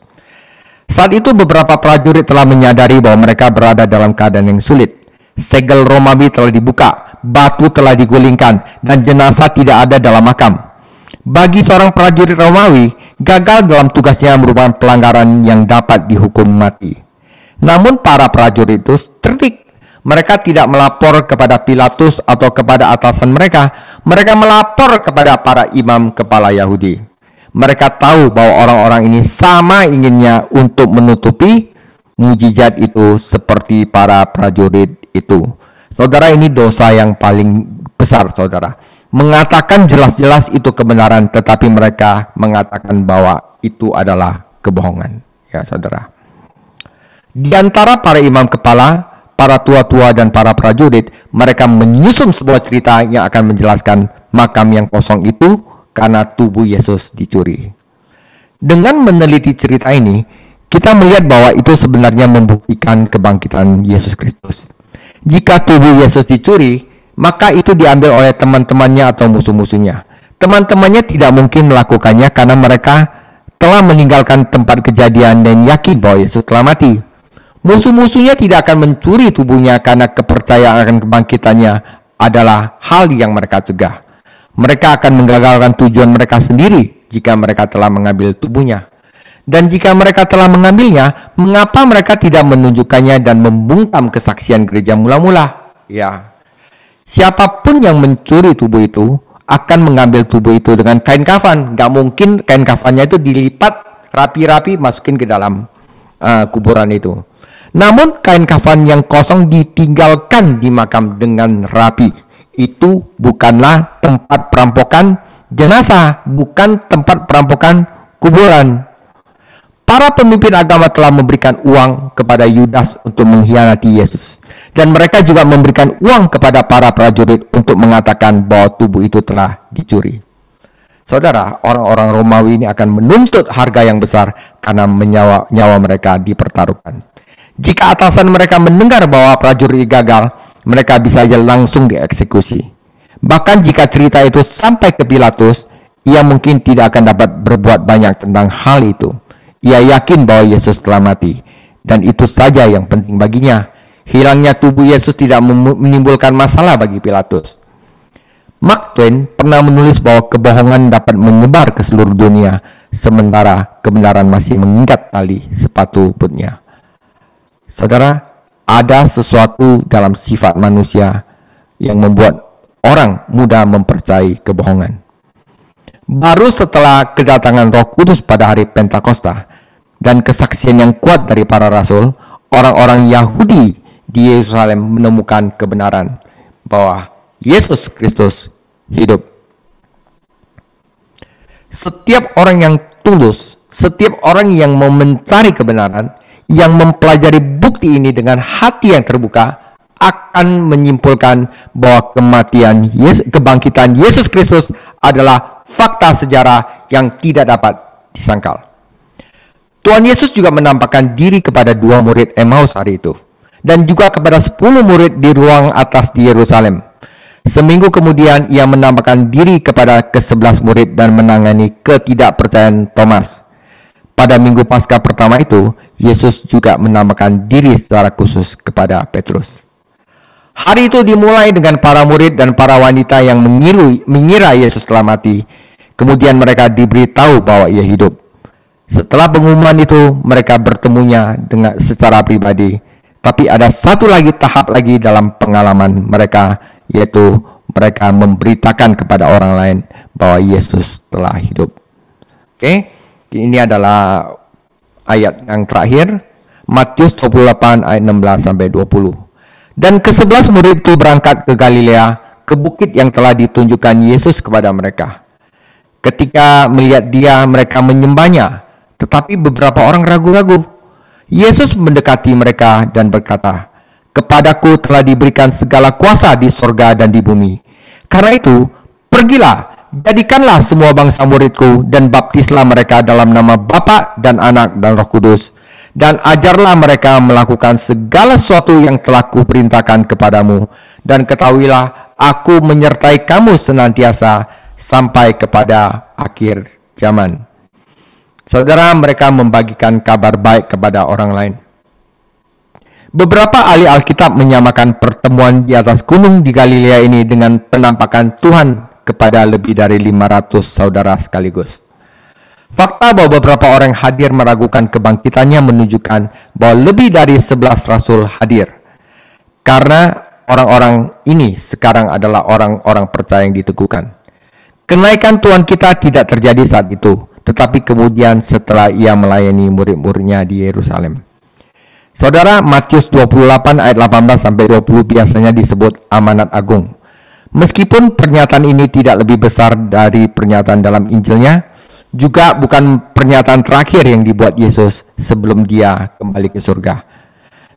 Saat itu beberapa prajurit telah menyadari bahwa mereka berada dalam keadaan yang sulit. Segel Romawi telah dibuka, batu telah digulingkan, dan jenazah tidak ada dalam makam. Bagi seorang prajurit Romawi, gagal dalam tugasnya merupakan pelanggaran yang dapat dihukum mati. Namun para prajurit itu strict. Mereka tidak melapor kepada Pilatus atau kepada atasan mereka. Mereka melapor kepada para imam kepala Yahudi. Mereka tahu bahwa orang-orang ini sama inginnya untuk menutupi mujizat itu seperti para prajurit itu. Saudara, ini dosa yang paling besar, saudara. Mengatakan jelas-jelas itu kebenaran, tetapi mereka mengatakan bahwa itu adalah kebohongan. Ya, saudara. Di antara para imam kepala, para tua-tua dan para prajurit, mereka menyusun sebuah cerita yang akan menjelaskan makam yang kosong itu karena tubuh Yesus dicuri. Dengan meneliti cerita ini, kita melihat bahwa itu sebenarnya membuktikan kebangkitan Yesus Kristus. Jika tubuh Yesus dicuri, maka itu diambil oleh teman-temannya atau musuh-musuhnya. Teman-temannya tidak mungkin melakukannya karena mereka telah meninggalkan tempat kejadian dan yakin bahwa Yesus telah mati. Musuh-musuhnya tidak akan mencuri tubuhnya karena kepercayaan akan kebangkitannya adalah hal yang mereka cegah. Mereka akan menggagalkan tujuan mereka sendiri jika mereka telah mengambil tubuhnya. Dan jika mereka telah mengambilnya, mengapa mereka tidak menunjukkannya dan membungkam kesaksian gereja mula-mula? Ya, siapapun yang mencuri tubuh itu akan mengambil tubuh itu dengan kain kafan. Gak mungkin kain kafannya itu dilipat rapi-rapi masukin ke dalam kuburan itu. Namun kain kafan yang kosong ditinggalkan di makam dengan rapi. Itu bukanlah tempat perampokan jenazah, bukan tempat perampokan kuburan. Para pemimpin agama telah memberikan uang kepada Yudas untuk mengkhianati Yesus. Dan mereka juga memberikan uang kepada para prajurit untuk mengatakan bahwa tubuh itu telah dicuri. Saudara, orang-orang Romawi ini akan menuntut harga yang besar karena nyawa mereka dipertaruhkan. Jika atasan mereka mendengar bahwa prajurit gagal, mereka bisa saja langsung dieksekusi. Bahkan jika cerita itu sampai ke Pilatus, ia mungkin tidak akan dapat berbuat banyak tentang hal itu. Ia yakin bahwa Yesus telah mati, dan itu saja yang penting baginya. Hilangnya tubuh Yesus tidak menimbulkan masalah bagi Pilatus. Mark Twain pernah menulis bahwa kebohongan dapat menyebar ke seluruh dunia, sementara kebenaran masih mengikat tali sepatu bootnya. Saudara, ada sesuatu dalam sifat manusia yang membuat orang mudah mempercayai kebohongan. Baru setelah kedatangan Roh Kudus pada hari Pentakosta dan kesaksian yang kuat dari para rasul, orang-orang Yahudi di Yerusalem menemukan kebenaran bahwa Yesus Kristus hidup. Setiap orang yang tulus, setiap orang yang mau mencari kebenaran, yang mempelajari bukti ini dengan hati yang terbuka, akan menyimpulkan bahwa kebangkitan Yesus Kristus adalah fakta sejarah yang tidak dapat disangkal. Tuhan Yesus juga menampakkan diri kepada 2 murid Emmaus hari itu, dan juga kepada 10 murid di ruang atas di Yerusalem. Seminggu kemudian ia menampakkan diri kepada ke-11 murid dan menangani ketidakpercayaan Thomas. Pada minggu Paskah pertama itu, Yesus juga menampakkan diri secara khusus kepada Petrus. Hari itu dimulai dengan para murid dan para wanita yang mengira Yesus telah mati. Kemudian mereka diberitahu bahwa ia hidup. Setelah pengumuman itu, mereka bertemunya secara pribadi. Tapi ada satu lagi tahap lagi dalam pengalaman mereka, yaitu mereka memberitakan kepada orang lain bahwa Yesus telah hidup. Oke, ini adalah ayat yang terakhir, Matius 28 ayat 16 sampai 20. Dan ke-11 murid itu berangkat ke Galilea, ke bukit yang telah ditunjukkan Yesus kepada mereka. Ketika melihat dia, mereka menyembahnya, tetapi beberapa orang ragu-ragu. Yesus mendekati mereka dan berkata, "Kepadaku telah diberikan segala kuasa di sorga dan di bumi. Karena itu, pergilah, jadikanlah semua bangsa muridku dan baptislah mereka dalam nama Bapa dan Anak dan Roh Kudus. Dan ajarlah mereka melakukan segala sesuatu yang telah kuperintahkan kepadamu. Dan ketahuilah, aku menyertai kamu senantiasa sampai kepada akhir zaman." Saudara, mereka membagikan kabar baik kepada orang lain. Beberapa ahli Alkitab menyamakan pertemuan di atas gunung di Galilea ini dengan penampakan Tuhan kepada lebih dari 500 saudara sekaligus. Fakta bahwa beberapa orang hadir meragukan kebangkitannya menunjukkan bahwa lebih dari 11 rasul hadir. Karena orang-orang ini sekarang adalah orang-orang percaya yang diteguhkan. Kenaikan Tuhan kita tidak terjadi saat itu, tetapi kemudian setelah ia melayani murid-muridnya di Yerusalem. Saudara, Matius 28 ayat 18 sampai 20 biasanya disebut amanat agung. Meskipun pernyataan ini tidak lebih besar dari pernyataan dalam Injilnya, juga bukan pernyataan terakhir yang dibuat Yesus sebelum dia kembali ke surga.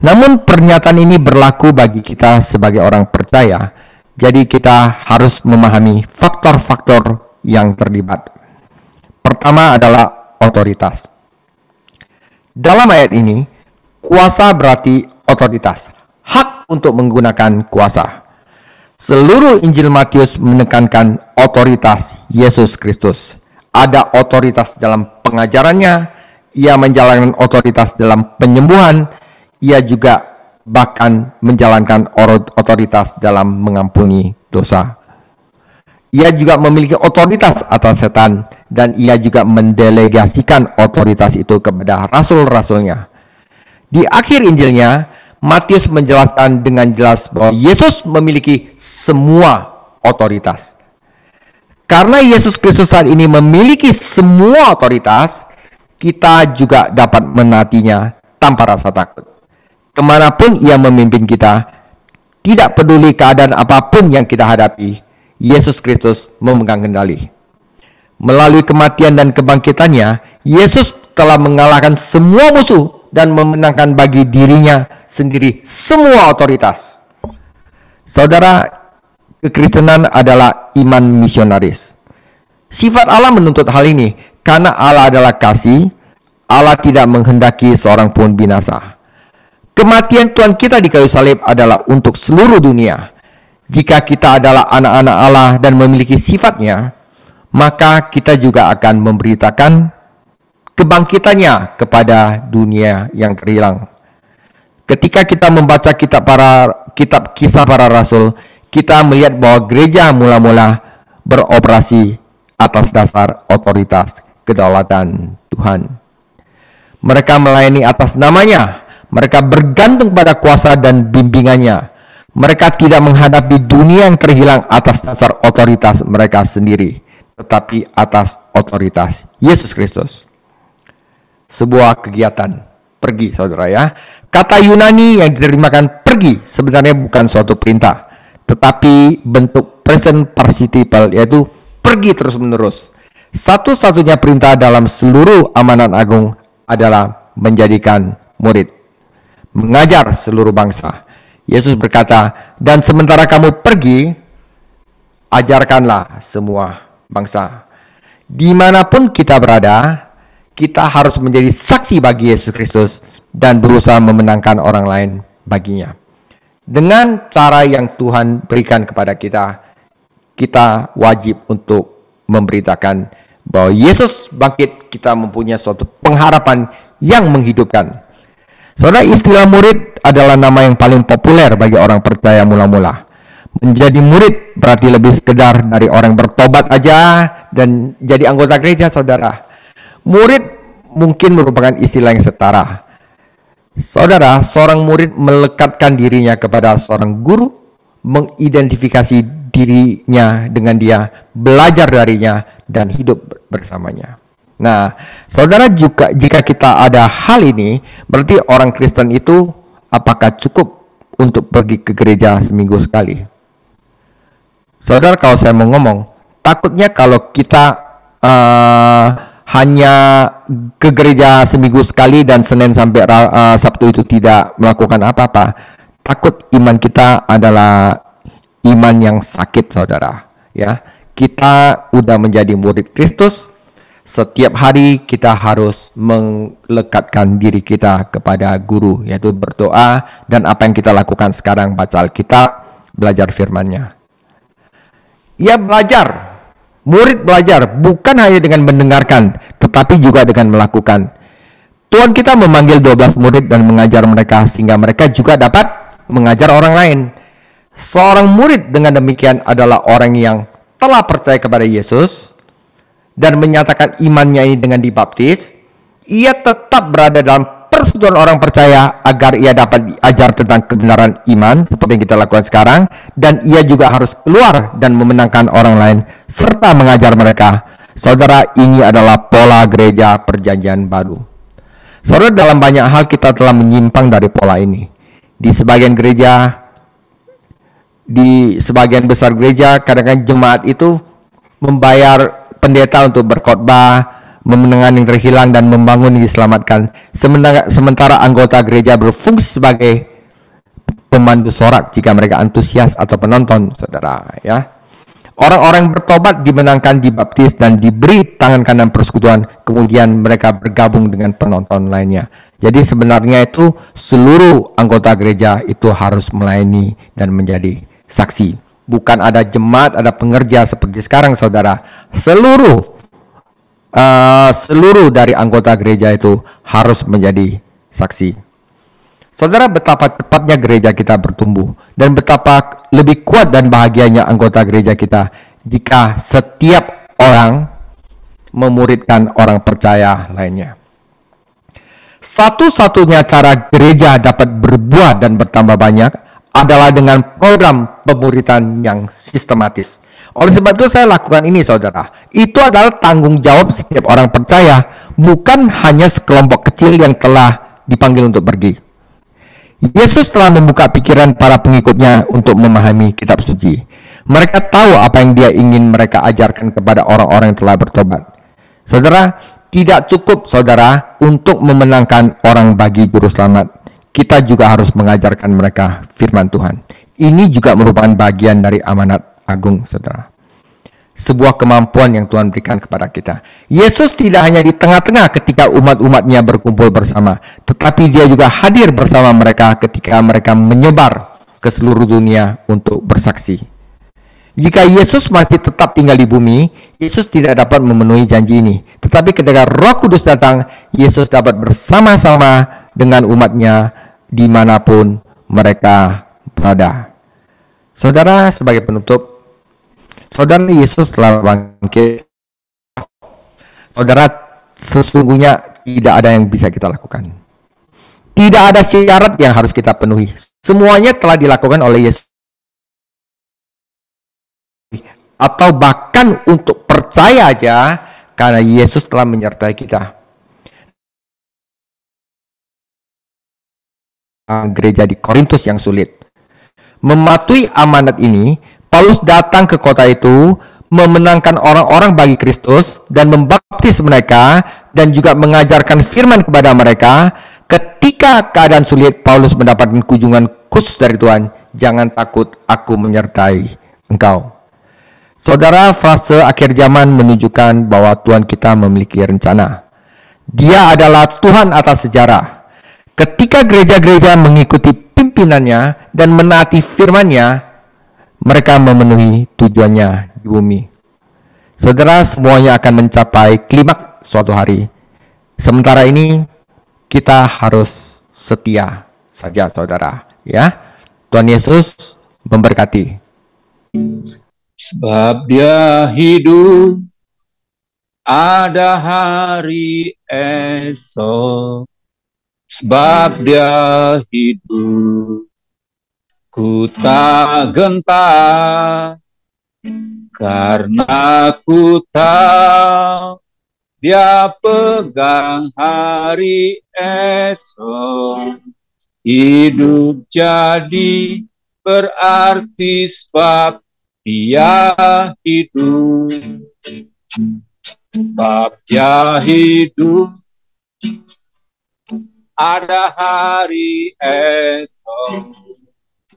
Namun pernyataan ini berlaku bagi kita sebagai orang percaya, jadi kita harus memahami faktor-faktor yang terlibat. Pertama adalah otoritas. Dalam ayat ini, kuasa berarti otoritas, hak untuk menggunakan kuasa. Seluruh Injil Matius menekankan otoritas Yesus Kristus. Ada otoritas dalam pengajarannya, ia menjalankan otoritas dalam penyembuhan, ia juga bahkan menjalankan otoritas dalam mengampuni dosa. Ia juga memiliki otoritas atas setan, dan ia juga mendelegasikan otoritas itu kepada rasul-rasulnya. Di akhir Injilnya, Matius menjelaskan dengan jelas bahwa Yesus memiliki semua otoritas. Karena Yesus Kristus saat ini memiliki semua otoritas, kita juga dapat menaatinya tanpa rasa takut. Kemanapun ia memimpin kita, tidak peduli keadaan apapun yang kita hadapi, Yesus Kristus memegang kendali. Melalui kematian dan kebangkitannya, Yesus telah mengalahkan semua musuh dan memenangkan bagi dirinya sendiri semua otoritas. Saudara, kekristenan adalah iman misionaris. Sifat Allah menuntut hal ini, karena Allah adalah kasih, Allah tidak menghendaki seorang pun binasa. Kematian Tuhan kita di kayu salib adalah untuk seluruh dunia. Jika kita adalah anak-anak Allah dan memiliki sifatnya, maka kita juga akan memberitakan kebangkitannya kepada dunia yang terhilang. Ketika kita membaca kitab kisah para rasul, kita melihat bahwa gereja mula-mula beroperasi atas dasar otoritas kedaulatan Tuhan. Mereka melayani atas namanya, mereka bergantung pada kuasa dan bimbingannya. Mereka tidak menghadapi dunia yang terhilang atas dasar otoritas mereka sendiri, tetapi atas otoritas Yesus Kristus. Sebuah kegiatan, pergi saudara ya. Kata Yunani yang diterjemahkan pergi sebenarnya bukan suatu perintah, tetapi bentuk present participle, yaitu pergi terus-menerus. Satu-satunya perintah dalam seluruh amanat agung adalah menjadikan murid, mengajar seluruh bangsa. Yesus berkata, dan sementara kamu pergi, ajarkanlah semua bangsa. Dimanapun kita berada, kita harus menjadi saksi bagi Yesus Kristus dan berusaha memenangkan orang lain baginya. Dengan cara yang Tuhan berikan kepada kita, kita wajib untuk memberitakan bahwa Yesus bangkit. Kita mempunyai suatu pengharapan yang menghidupkan. Saudara, istilah murid adalah nama yang paling populer bagi orang percaya mula-mula. Menjadi murid berarti lebih sekedar dari orang bertobat aja dan jadi anggota gereja, saudara. Murid mungkin merupakan istilah yang setara. Saudara, seorang murid melekatkan dirinya kepada seorang guru, mengidentifikasi dirinya dengan dia, belajar darinya, dan hidup bersamanya. Nah, saudara, juga jika kita ada hal ini, berarti orang Kristen itu apakah cukup untuk pergi ke gereja seminggu sekali? Saudara, kalau saya mau ngomong, takutnya kalau kita hanya ke gereja seminggu sekali dan Senin sampai Sabtu itu tidak melakukan apa-apa, takut iman kita adalah iman yang sakit, saudara. Ya, kita udah menjadi murid Kristus. Setiap hari kita harus melekatkan diri kita kepada guru, yaitu berdoa, dan apa yang kita lakukan sekarang, baca Alkitab, belajar firman-Nya. Ia belajar, murid belajar, bukan hanya dengan mendengarkan, tetapi juga dengan melakukan. Tuhan kita memanggil 12 murid dan mengajar mereka, sehingga mereka juga dapat mengajar orang lain. Seorang murid dengan demikian adalah orang yang telah percaya kepada Yesus dan menyatakan imannya ini dengan dibaptis. Ia tetap berada dalam persekutuan orang percaya agar ia dapat diajar tentang kebenaran iman seperti yang kita lakukan sekarang, dan ia juga harus keluar dan memenangkan orang lain serta mengajar mereka. Saudara, ini adalah pola gereja perjanjian baru. Saudara, dalam banyak hal kita telah menyimpang dari pola ini. Di sebagian besar gereja, kadang-kadang jemaat itu membayar pendeta untuk berkhotbah, memenangkan yang terhilang, dan membangun yang diselamatkan. Sementara anggota gereja berfungsi sebagai pemandu sorak jika mereka antusias atau penonton, saudara. Ya, orang-orang bertobat dimenangkan, dibaptis, dan diberi tangan kanan persekutuan. Kemudian mereka bergabung dengan penonton lainnya. Jadi sebenarnya itu seluruh anggota gereja itu harus melayani dan menjadi saksi. Bukan ada jemaat, ada pengerja seperti sekarang, saudara. Seluruh dari anggota gereja itu harus menjadi saksi. Saudara, betapa cepatnya gereja kita bertumbuh dan betapa lebih kuat dan bahagianya anggota gereja kita jika setiap orang memuridkan orang percaya lainnya. Satu-satunya cara gereja dapat berbuah dan bertambah banyak adalah dengan program pemuridan yang sistematis. Oleh sebab itu saya lakukan ini, saudara. Itu adalah tanggung jawab setiap orang percaya, bukan hanya sekelompok kecil yang telah dipanggil untuk pergi. Yesus telah membuka pikiran para pengikutnya untuk memahami kitab suci. Mereka tahu apa yang dia ingin mereka ajarkan kepada orang-orang yang telah bertobat. Saudara, tidak cukup, saudara, untuk memenangkan orang bagi juru selamat. Kita juga harus mengajarkan mereka firman Tuhan. Ini juga merupakan bagian dari amanat agung, saudara. Sebuah kemampuan yang Tuhan berikan kepada kita. Yesus tidak hanya di tengah-tengah ketika umat-umatnya berkumpul bersama, tetapi dia juga hadir bersama mereka ketika mereka menyebar ke seluruh dunia untuk bersaksi. Jika Yesus masih tetap tinggal di bumi, Yesus tidak dapat memenuhi janji ini. Tetapi ketika Roh Kudus datang, Yesus dapat bersama-sama dengan umatnya dimanapun mereka berada. Saudara, sebagai penutup, saudara, Yesus telah bangkit. Saudara, sesungguhnya tidak ada yang bisa kita lakukan. Tidak ada syarat yang harus kita penuhi. Semuanya telah dilakukan oleh Yesus. Atau bahkan untuk percaya aja, karena Yesus telah menyertai kita. Gereja di Korintus yang sulit. Mematuhi amanat ini, Paulus datang ke kota itu, memenangkan orang-orang bagi Kristus, dan membaptis mereka, dan juga mengajarkan firman kepada mereka. Ketika keadaan sulit, Paulus mendapatkan kunjungan khusus dari Tuhan. Jangan takut, aku menyertai engkau. Saudara, frase akhir zaman menunjukkan bahwa Tuhan kita memiliki rencana. Dia adalah Tuhan atas sejarah. Ketika gereja-gereja mengikuti pimpinannya dan menaati firman-Nya, mereka memenuhi tujuannya di bumi. Saudara, semuanya akan mencapai klimaks suatu hari. Sementara ini, kita harus setia saja, saudara. Ya, Tuhan Yesus memberkati. Sebab dia hidup, ada hari esok. sebab Dia hidup. Ku tak gentar, karena ku tahu Dia pegang hari esok. Hidup jadi berarti sebab Dia hidup. Sebab Dia hidup, ada hari esok.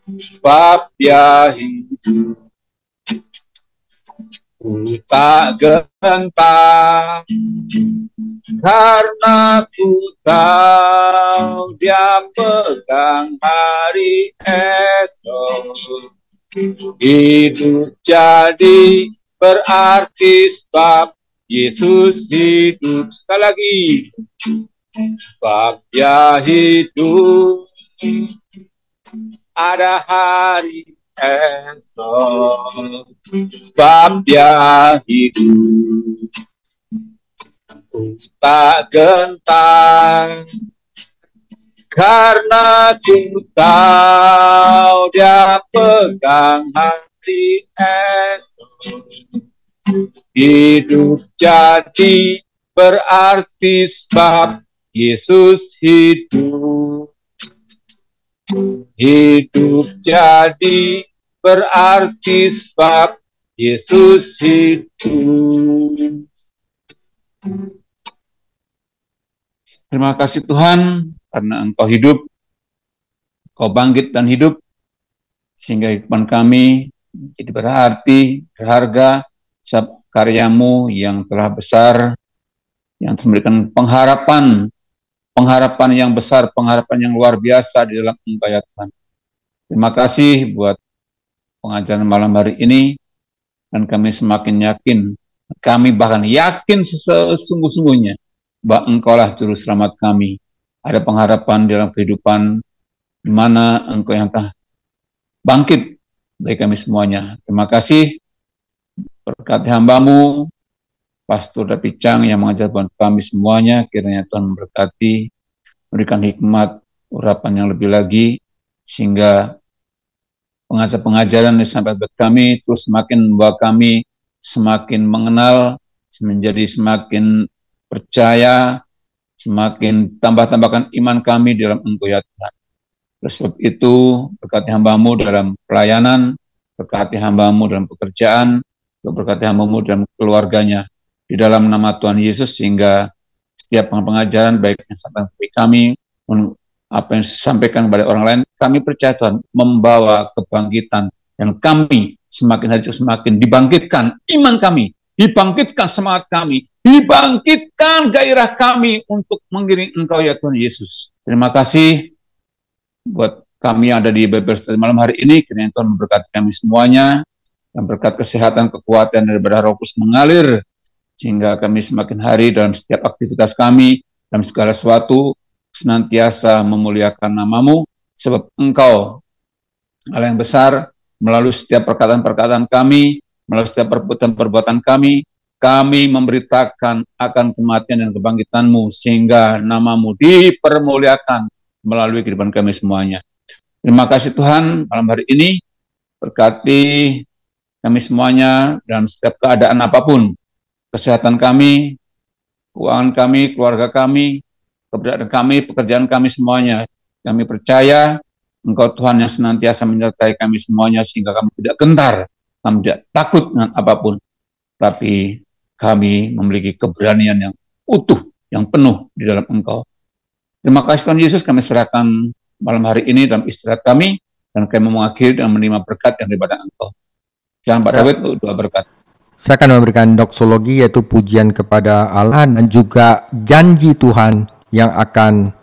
Sebab Dia hidup, ku tak gentar, karena ku tahu Dia pegang hari esok. Hidup jadi berarti sebab Yesus hidup. Sekali lagi, sebab Dia hidup, ada hari esok. Sebab Dia hidup, ku tak gentar, karena ku tahu Dia pegang hari esok. Hidup jadi berarti sebab Yesus hidup. Hidup jadi berarti sebab Yesus hidup. Terima kasih Tuhan, karena Engkau hidup, Engkau bangkit dan hidup, sehingga kehidupan kami jadi berarti, berharga, sebab karya-Mu yang telah besar, yang memberikan pengharapan yang besar, pengharapan yang luar biasa di dalam Engkau ya Tuhan. Terima kasih buat pengajaran malam hari ini, dan kami semakin yakin, kami bahkan yakin sesungguh-sungguhnya bahwa Engkau-lah juru selamat kami. Ada pengharapan dalam kehidupan di mana Engkau yang telah bangkit bagi kami semuanya. Terima kasih, berkati hamba-Mu Pastor David Chang yang mengajar buat kami semuanya. Kiranya Tuhan memberkati, memberikan hikmat, urapan yang lebih lagi, sehingga pengajaran yang sampai buat kami terus semakin membawa kami semakin mengenal, menjadi semakin percaya, semakin tambahkan iman kami dalam Engkau ya Tuhan. Sebab itu berkati hamba-Mu dalam pelayanan, berkati hamba-Mu dalam pekerjaan, berkati hamba-Mu dalam keluarganya, di dalam nama Tuhan Yesus, sehingga setiap pengajaran baik yang sampai kami, apa yang disampaikan kepada orang lain, kami percaya Tuhan membawa kebangkitan, dan kami semakin hari semakin dibangkitkan iman kami, dibangkitkan semangat kami, dibangkitkan gairah kami untuk mengiring Engkau ya Tuhan Yesus. Terima kasih buat kami yang ada di Bible Study malam hari ini. Kiranya Tuhan memberkati kami semuanya, dan berkat kesehatan, kekuatan daripada Roh Kudus mengalir, sehingga kami semakin hari dalam setiap aktivitas kami, dalam segala sesuatu, senantiasa memuliakan nama-Mu, sebab Engkau Allah yang besar. Melalui setiap perkataan-perkataan kami, melalui setiap perbuatan-perbuatan kami memberitakan akan kematian dan kebangkitan-Mu, sehingga nama-Mu dipermuliakan melalui kehidupan kami semuanya. Terima kasih Tuhan, malam hari ini berkati kami semuanya dalam setiap keadaan apapun, kesehatan kami, keuangan kami, keluarga kami, keberadaan kami, pekerjaan kami semuanya. Kami percaya Engkau Tuhan yang senantiasa menyertai kami semuanya, sehingga kami tidak gentar, kami tidak takut dengan apapun, tapi kami memiliki keberanian yang utuh, yang penuh di dalam Engkau. Terima kasih Tuhan Yesus, kami serahkan malam hari ini dalam istirahat kami, dan kami mengakhiri dan menerima berkat yang daripada Engkau. Jangan Pak David, doa berkat. Saya akan memberikan doksologi, yaitu pujian kepada Allah dan juga janji Tuhan yang akan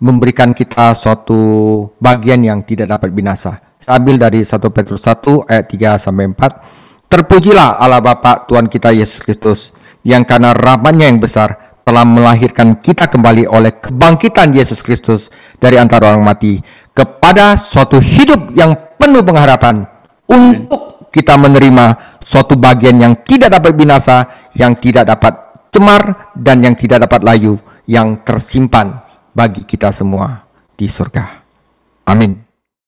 memberikan kita suatu bagian yang tidak dapat binasa. Saya ambil dari 1 Petrus 1 ayat 3-4. Terpujilah Allah Bapa Tuhan kita Yesus Kristus, yang karena rahmat-Nya yang besar telah melahirkan kita kembali oleh kebangkitan Yesus Kristus dari antara orang mati kepada suatu hidup yang penuh pengharapan, untuk kita menerima suatu bagian yang tidak dapat binasa, yang tidak dapat cemar, dan yang tidak dapat layu, yang tersimpan bagi kita semua di surga. Amin.